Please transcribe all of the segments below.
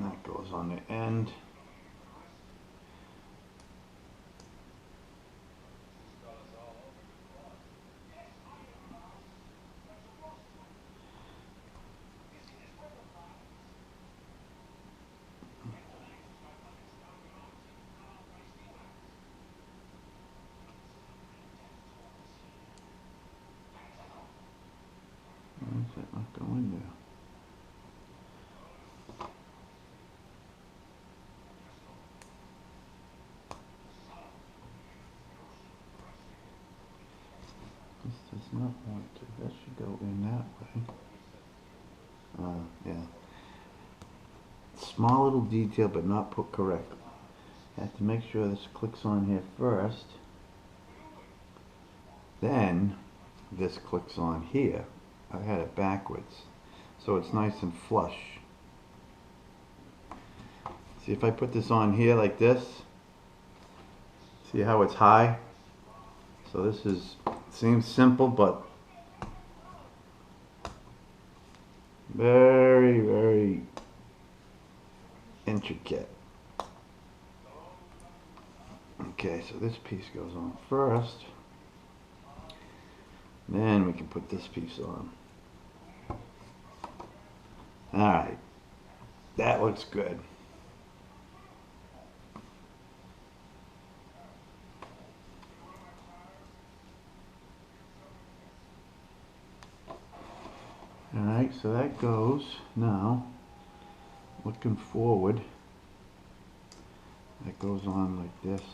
And that goes on the end. Why is that not going there? This does not want to. That should go in that way. Yeah. Small little detail, but not put correctly. I have to make sure this clicks on here first. Then this clicks on here. I had it backwards, so it's nice and flush. See, if I put this on here like this, see how it's high? So this seems simple, but very, very intricate. Okay, so this piece goes on first. Then we can put this piece on. Alright, that looks good. Alright, so that goes. Now, looking forward, that goes on like this.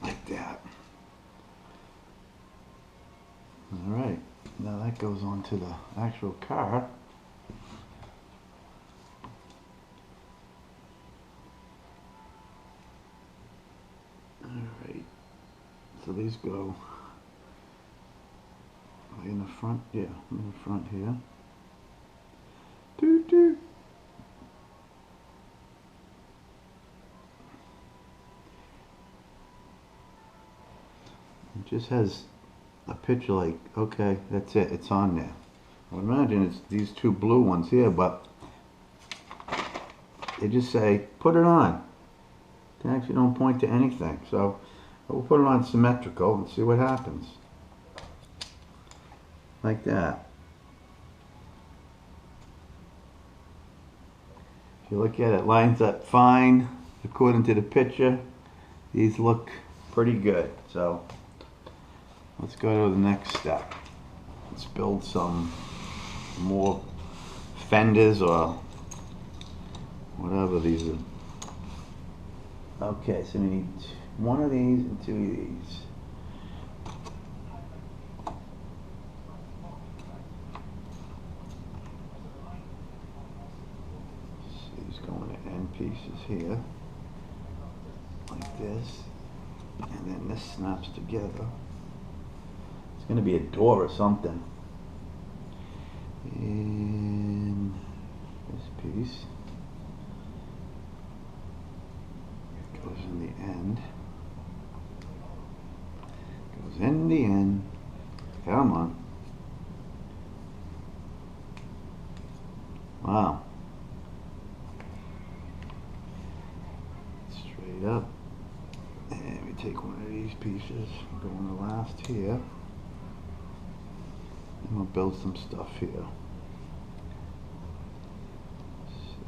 Like that. Alright, now that goes on to the actual car. Alright, so these go in the front, yeah, in the front here. Toot toot. It just has a picture like, okay, that's it, it's on there. I would imagine it's these two blue ones here, but they just say, put it on. They actually don't point to anything, so we'll put it on symmetrical and see what happens. Like that. If you look at it, it lines up fine according to the picture. These look pretty good, so let's go to the next step. Let's build some more fenders or whatever these are. Okay, so we need one of these and two of these. So these go in the end pieces here, like this, and then this snaps together. It's going to be a door or something. And this piece goes in the end. Goes in the end. Come on. Wow. Straight up. And we take one of these pieces, go in the last here. And we'll build some stuff here. So,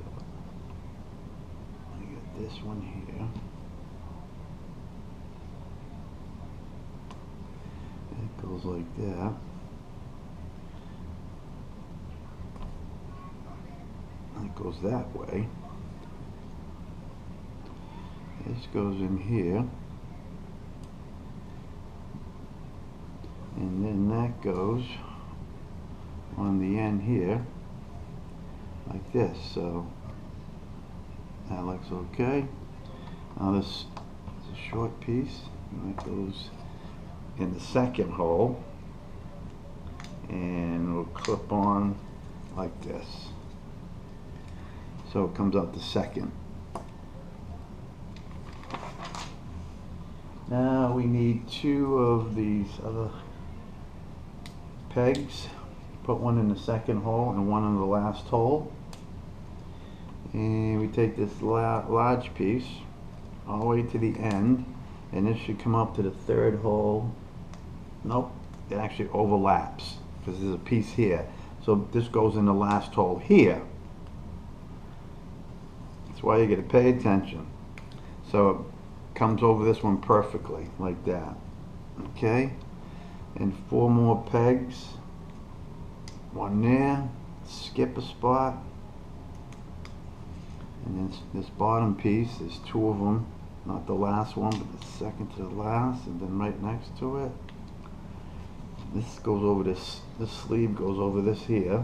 I got this one here. It goes like that. It goes that way. This goes in here. And then that goes on the end here, like this. So that looks okay. Now this is a short piece, and that goes in the second hole, and we'll clip on like this. So it comes out the second. Now we need two of these other pegs. Put one in the second hole and one in the last hole. And we take this large piece all the way to the end, and this should come up to the third hole. Nope, it actually overlaps because there's a piece here. So this goes in the last hole here. That's why you got to pay attention. So it comes over this one perfectly, like that. Okay? And 4 more pegs. One there, skip a spot. And then this bottom piece, there's 2 of them. Not the last one, but the second to the last, and then right next to it. This goes over this sleeve goes over this here,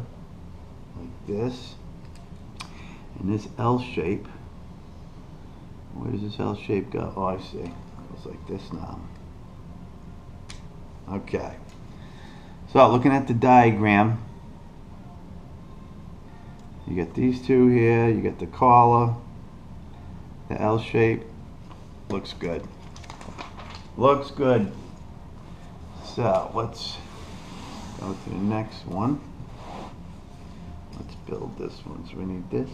like this. And this L shape, where does this L shape go? Oh, I see. It goes like this now. Okay. So looking at the diagram, you get these 2 here, you get the collar, the L shape. Looks good. Looks good. So let's go to the next one. Let's build this one. So we need this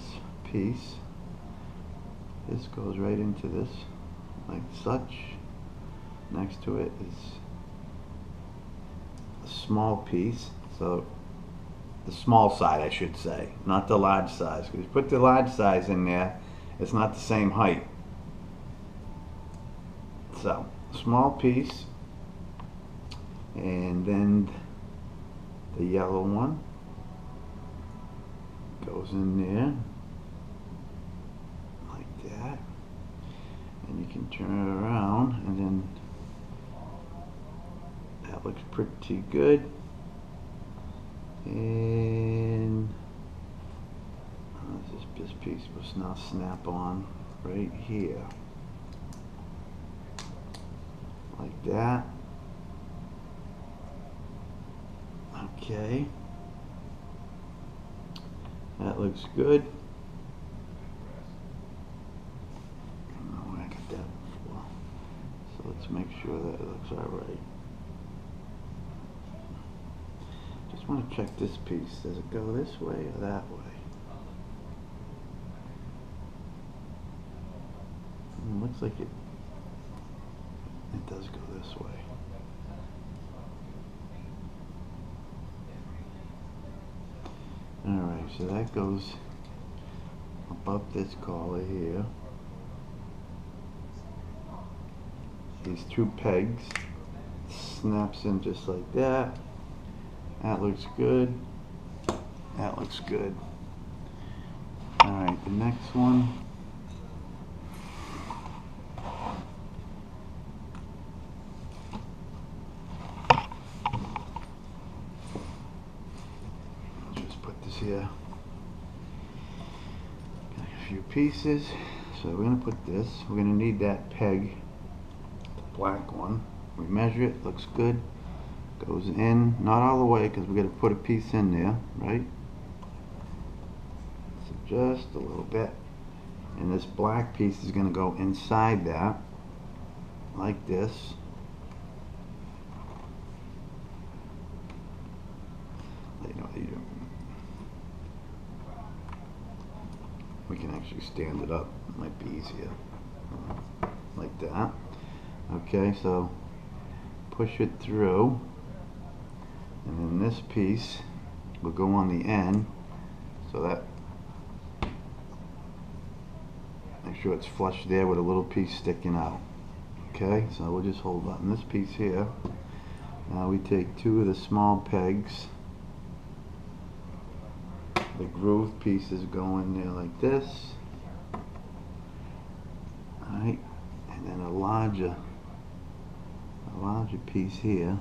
piece. This goes right into this, like such. Next to it is a small piece. So the small side, I should say, not the large size. Because you put the large size in there, it's not the same height. So, small piece, and then the yellow one goes in there, like that, and you can turn it around, and then that looks pretty good. And this piece was now snap on right here. Like that. Okay. That looks good. I don't know where I got that before. So let's make sure that it looks alright. Just want to check this piece. Does it go this way or that way? Looks like it does go this way. Alright, so that goes above this collar here. These 2 pegs. Snaps in just like that. That looks good. That looks good. Alright, the next one. Here, got a few pieces, so we're going to put this, we're going to need that peg, the black one. We measure it, looks good, goes in, not all the way because we're going to put a piece in there, right? So just a little bit, and this black piece is going to go inside that, like this. We can actually stand it up, it might be easier, like that. Okay, so push it through, and then this piece will go on the end, so that, make sure it's flush there with a little piece sticking out. Okay, so we'll just hold on this piece here. Now we take 2 of the small pegs. The groove pieces go in there like this. Alright, and then a larger piece here.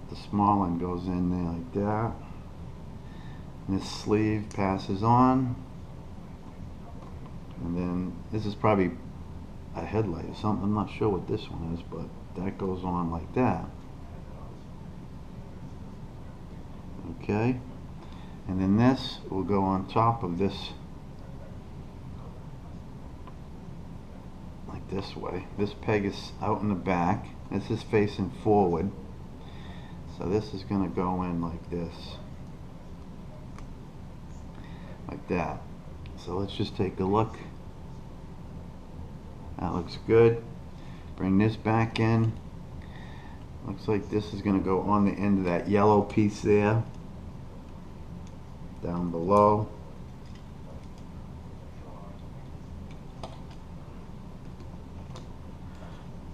The small one goes in there like that. And this sleeve passes on. And then this is probably a headlight or something. I'm not sure what this one is, but that goes on like that. Okay. And then this will go on top of this, like this way. This peg is out in the back. This is facing forward. So So this is going to go in like this, like that. So let's just take a look. That looks good. Bring this back in. Looks like this is going to go on the end of that yellow piece there, down below.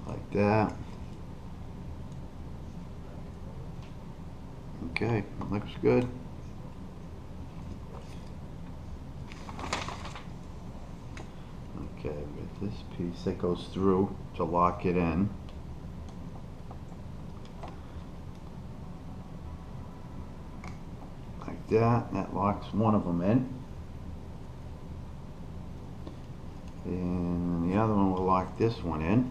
Like that. Okay, looks good. Okay, with this piece that goes through to lock it in. Like that. That locks one of them in. And the other one will lock this one in.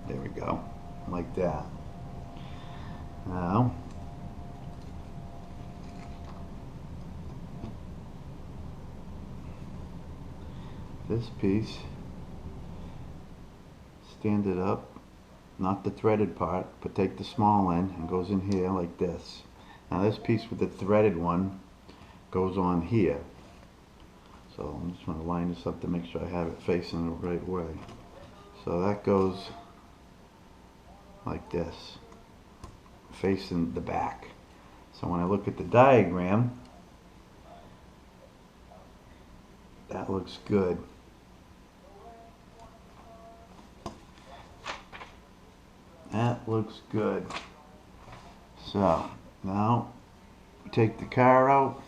There we go. Like that. Now, this piece, stand it up, not the threaded part, but take the small end and goes in here like this. Now this piece with the threaded one goes on here. So I'm just going to line this up to make sure I have it facing the right way. So that goes like this, facing the back. So when I look at the diagram, that looks good. That looks good. So now take the car out.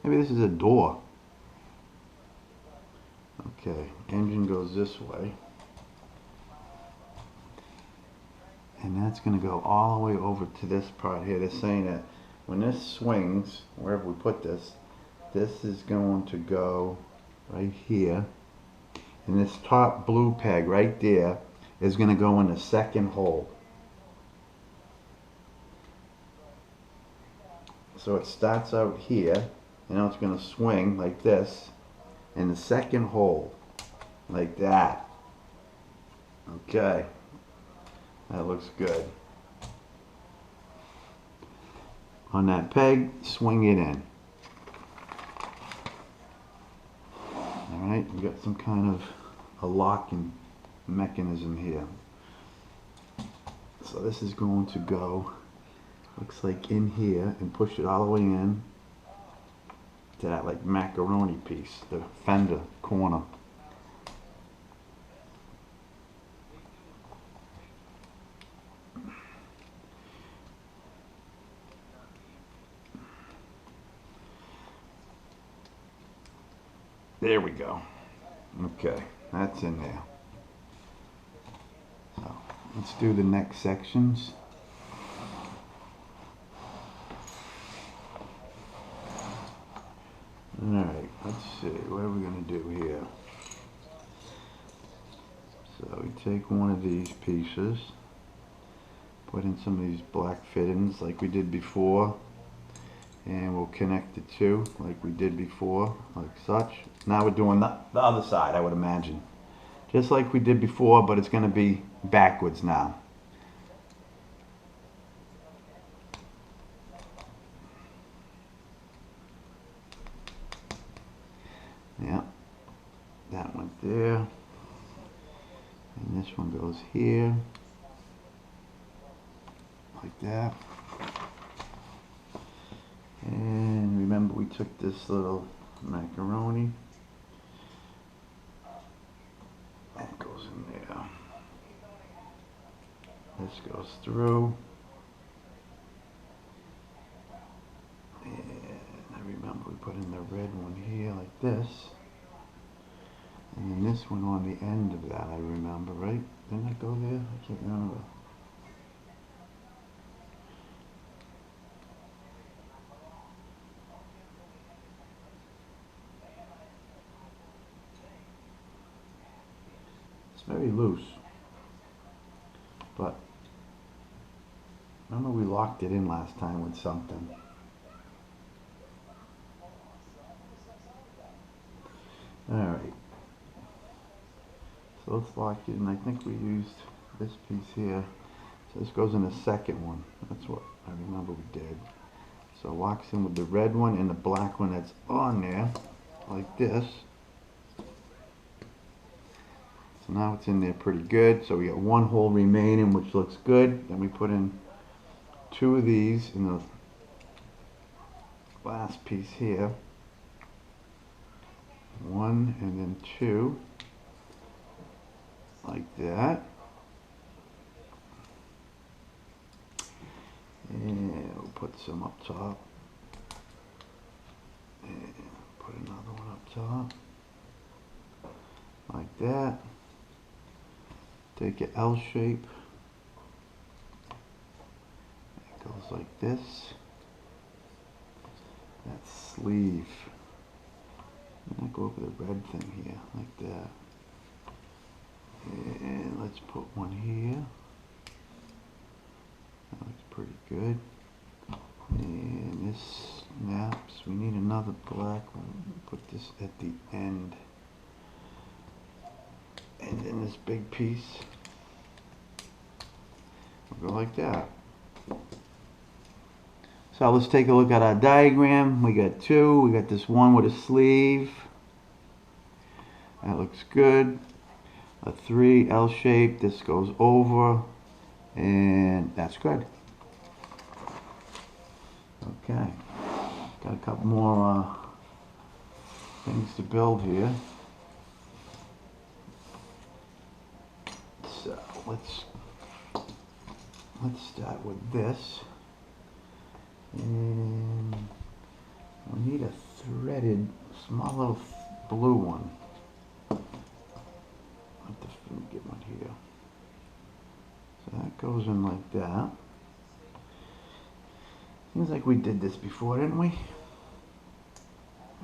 Maybe this is a door. Okay, engine goes this way. And that's going to go all the way over to this part here. They're saying that when this swings, wherever we put this, this is going to go right here. And this top blue peg right there is going to go in the second hole. So it starts out here, and now it's going to swing like this in the second hole, like that. Okay, that looks good. On that peg, swing it in. Alright, we've got some kind of a locking mechanism here. So this is going to go, looks like in here, and push it all the way in to that like macaroni piece, the fender corner. There we go. Okay, that's in there. So let's do the next sections. Alright, let's see, what are we going to do here? So we take one of these pieces, put in some of these black fittings like we did before, and we'll connect the two like we did before, like such. Now we're doing the other side, I would imagine. Just like we did before, but it's going to be backwards now. Yeah, that went there, and this one goes here, like that. And remember, we took this little macaroni, that goes in there. This goes through, and I remember we put in the red one here like this, and then this one on the end of that, I remember, right? Didn't that go there? I can't remember. It's very loose, but remember we locked it in last time with something. Alright. So let's lock it in. I think we used this piece here. So this goes in the second one. That's what I remember we did. So it locks in with the red one and the black one that's on there, like this. So now it's in there pretty good. So we got one hole remaining, which looks good. Then we put in two of these in the last piece here. One and then two, like that. And we'll put some up top. And put another one up top. Like that. Take an L shape. It goes like this. That sleeve. And I go over the red thing here, like that. And let's put one here. That looks pretty good. And this snaps. We need another black one. Put this at the end. And then this big piece will go like that. So let's take a look at our diagram. We got two. We got this one with a sleeve. That looks good. A 3 L shape. This goes over. And that's good. Okay. Got a couple more things to build here. So let's start with this. And we need a threaded, small little blue one. Let me get one here. So that goes in like that. Seems like we did this before, didn't we?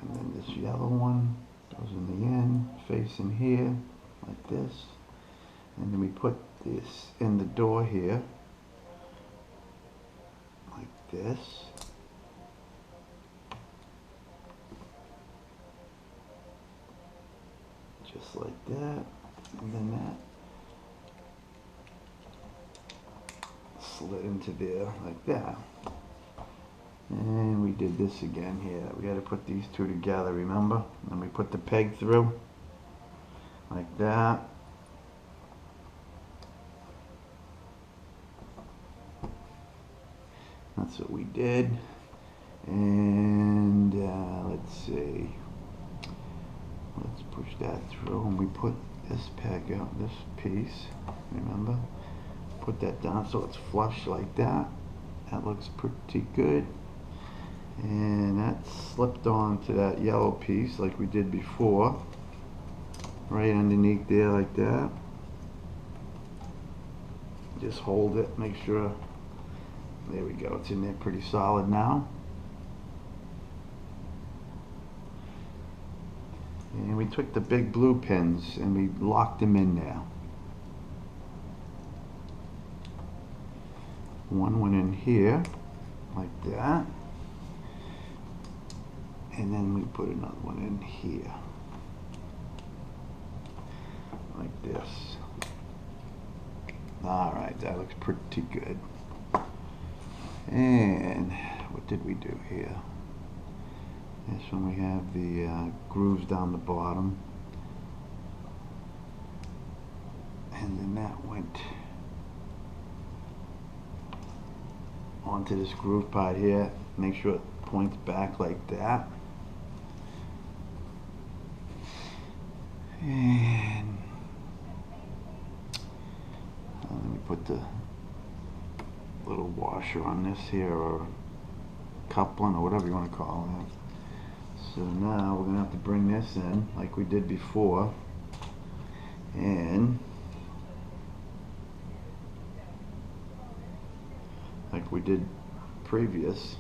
And then this yellow one goes in the end, facing here, like this. And then we put this in the door here, like this. Just like that. And then that slid into there like that. And we did this again here. We had to put these two together, remember? And we put the peg through like that. That's what we did. And let's see. Let's push that through, and we put this peg out, this piece, remember? Put that down so it's flush like that. That looks pretty good. And that slipped onto that yellow piece like we did before. Right underneath there like that. Just hold it, make sure. There we go, it's in there pretty solid now. And we took the big blue pins and we locked them in there. One went in here, like that. And then we put another one in here, like this. Alright, that looks pretty good. And what did we do here? This one we have the grooves down the bottom. And then that went onto this groove part here. Make sure it points back like that. And let me put the little washer on this here, or coupling, or whatever you want to call it. So now we're going to have to bring this in like we did before, and like we did previous.